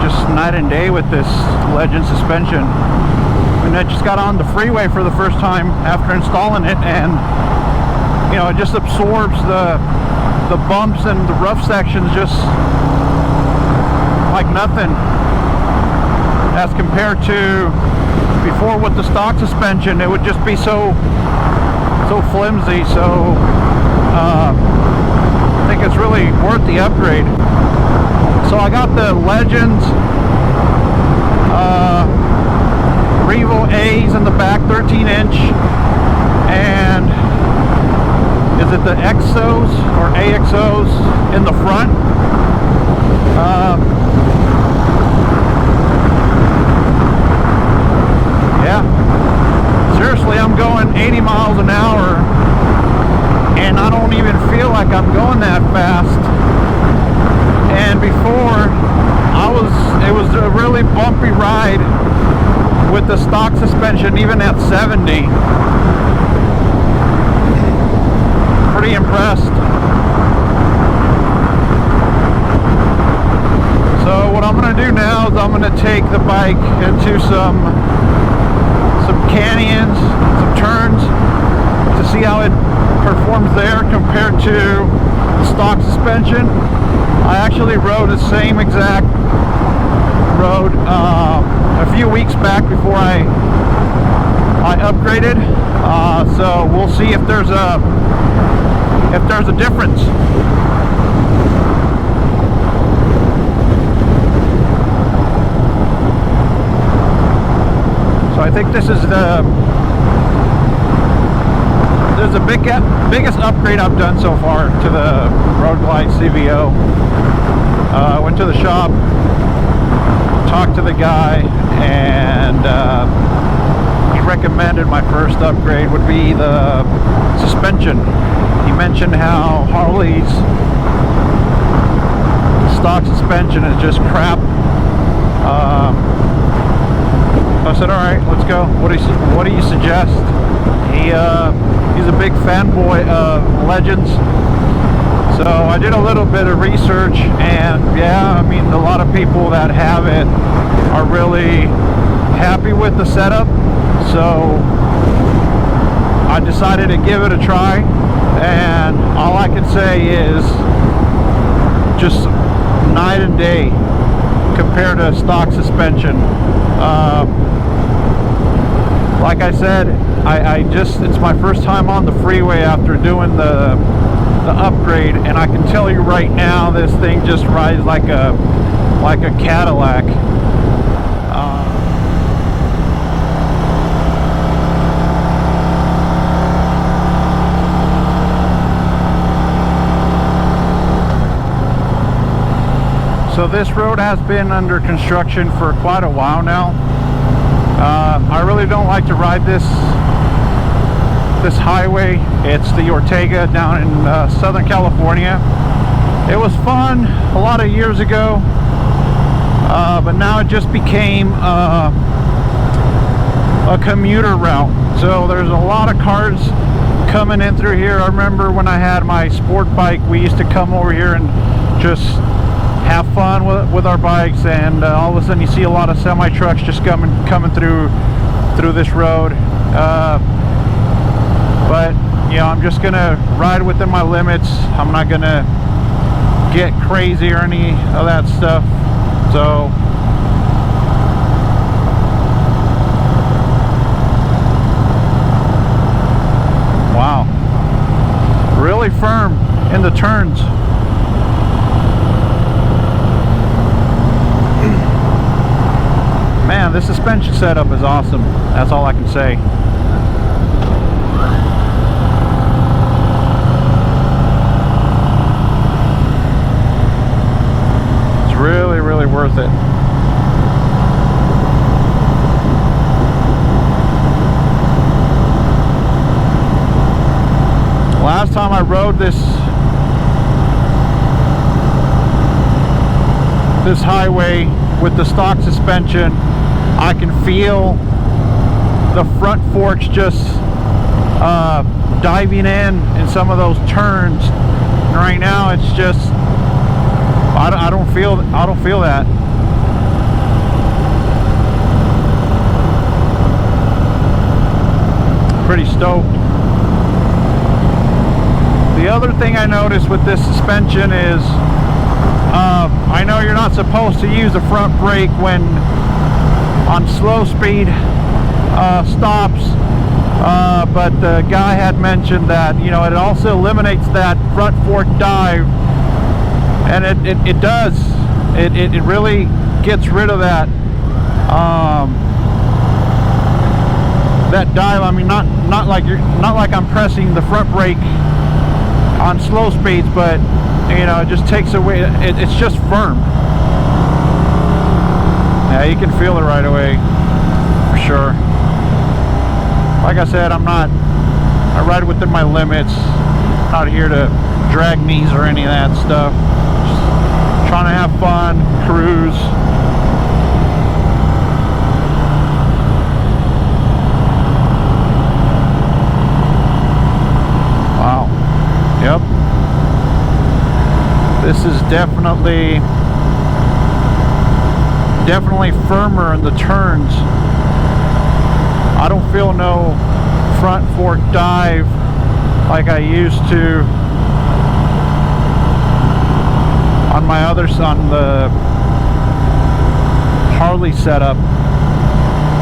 just night and day with this Legends suspension. And I just got on the freeway for the first time after installing it, and you know, it just absorbs the bumps and the rough sections just like nothing, as compared to before with the stock suspension. It would just be so flimsy. So I think it's really worth the upgrade. So I got the Legends Revo A's in the back, 13-inch, and is it the AXEOs or AXEOs in the front? Yeah, seriously, I'm going 80 miles an hour, and I don't even feel like I'm going that fast. And before, it was a really bumpy ride with the stock suspension, even at 70. Pretty impressed. So what I'm going to do now is I'm going to take the bike into some canyons, some turns, to see how it performs there compared to the stock suspension. I actually rode the same exact road a few weeks back before I upgraded, so we'll see if there's a difference. So I think this is the biggest upgrade I've done so far to the Road Glide CVO. I went to the shop, talked to the guy, and he recommended my first upgrade would be the suspension. He mentioned how Harley's stock suspension is just crap. I said, all right, let's go. What do you suggest? He's a big fanboy of Legends. So I did a little bit of research, and yeah, I mean, a lot of people that have it are really happy with the setup. So I decided to give it a try, and all I can say is just night and day compared to stock suspension. Like I said, it's my first time on the freeway after doing the upgrade, and I can tell you right now, this thing just rides like a Cadillac. So this road has been under construction for quite a while now. I really don't like to ride this highway. It's the Ortega down in Southern California. It was fun a lot of years ago, but now it just became a commuter route. So there's a lot of cars coming in through here. I remember when I had my sport bike, we used to come over here and just have fun with our bikes, and all of a sudden you see a lot of semi trucks just coming through this road. But you know, I'm just gonna ride within my limits. I'm not gonna get crazy or any of that stuff. So wow, really firm in the turns. Man, this suspension setup is awesome. That's all I can say. It's really, really worth it. Last time I rode this highway with the stock suspension, I can feel the front forks just diving in some of those turns. And right now it's just I don't feel that. pretty stoked. The other thing I noticed with this suspension is I know you're not supposed to use the front brake when on slow speed stops, but the guy had mentioned that, you know, it also eliminates that front fork dive, and it does. It really gets rid of that that dive. I mean, not like I'm pressing the front brake on slow speeds, but you know, it just takes away. It's just firm. Yeah, you can feel it right away for sure. Like I said, I ride within my limits. Not here to drag knees or any of that stuff. Just trying to have fun, cruise. Wow. Yep. This is definitely firmer in the turns. I don't feel no front fork dive like I used to on my on the Harley setup.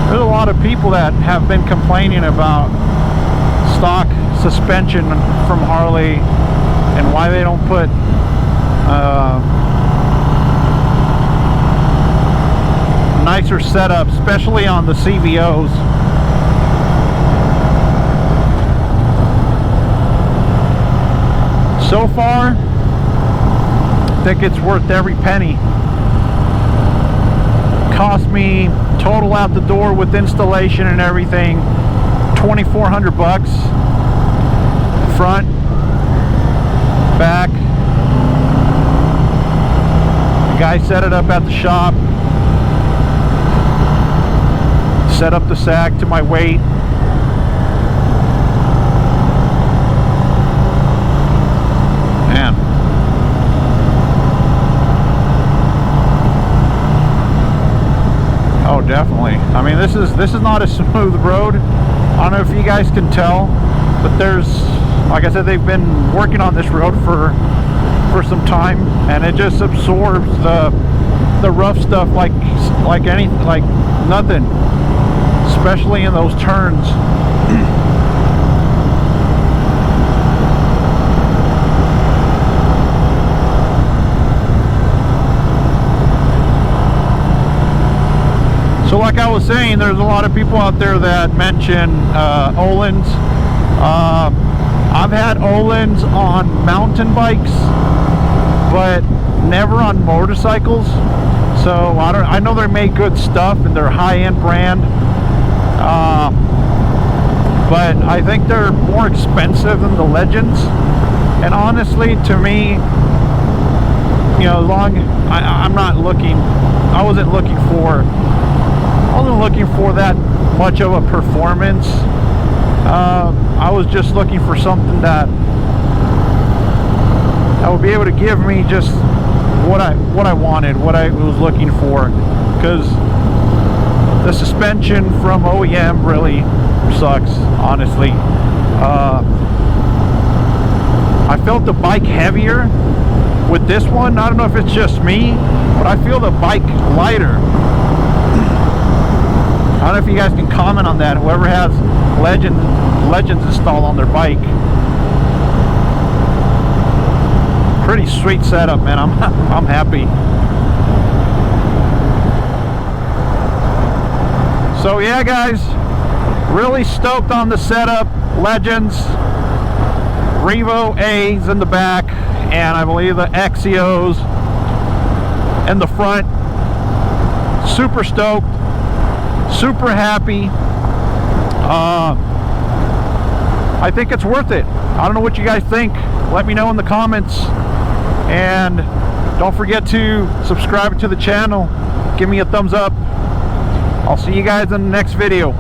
There's a lot of people that have been complaining about stock suspension from Harley and why they don't put nicer setup, especially on the CVOs. So far, I think it's worth every penny. Cost me total out the door with installation and everything, $2,400 bucks. Front, back. The guy set it up at the shop. Set up the sag to my weight. Man. Oh, definitely. I mean, this is not a smooth road. I don't know if you guys can tell, but there's, like I said, they've been working on this road for some time, and it just absorbs the rough stuff like nothing, especially in those turns. So like I was saying, there's a lot of people out there that mention Öhlins. I've had Öhlins on mountain bikes, but never on motorcycles. So I know they make good stuff and they're high-end brand, but I think they're more expensive than the Legends. And honestly, to me, you know, I wasn't looking for that much of a performance. I was just looking for something that would be able to give me just what I wanted, what I was looking for, because the suspension from OEM really sucks, honestly. I felt the bike heavier with this one. I don't know if it's just me, but I feel the bike lighter. I don't know if you guys can comment on that, whoever has Legends installed on their bike. Pretty sweet setup, man. I'm happy. So yeah, guys, really stoked on the setup. Legends Revo A's in the back, and I believe the AXEOs in the front. Super stoked, super happy. I think it's worth it. I don't know what you guys think. Let me know in the comments, and don't forget to subscribe to the channel. Give me a thumbs up. I'll see you guys in the next video.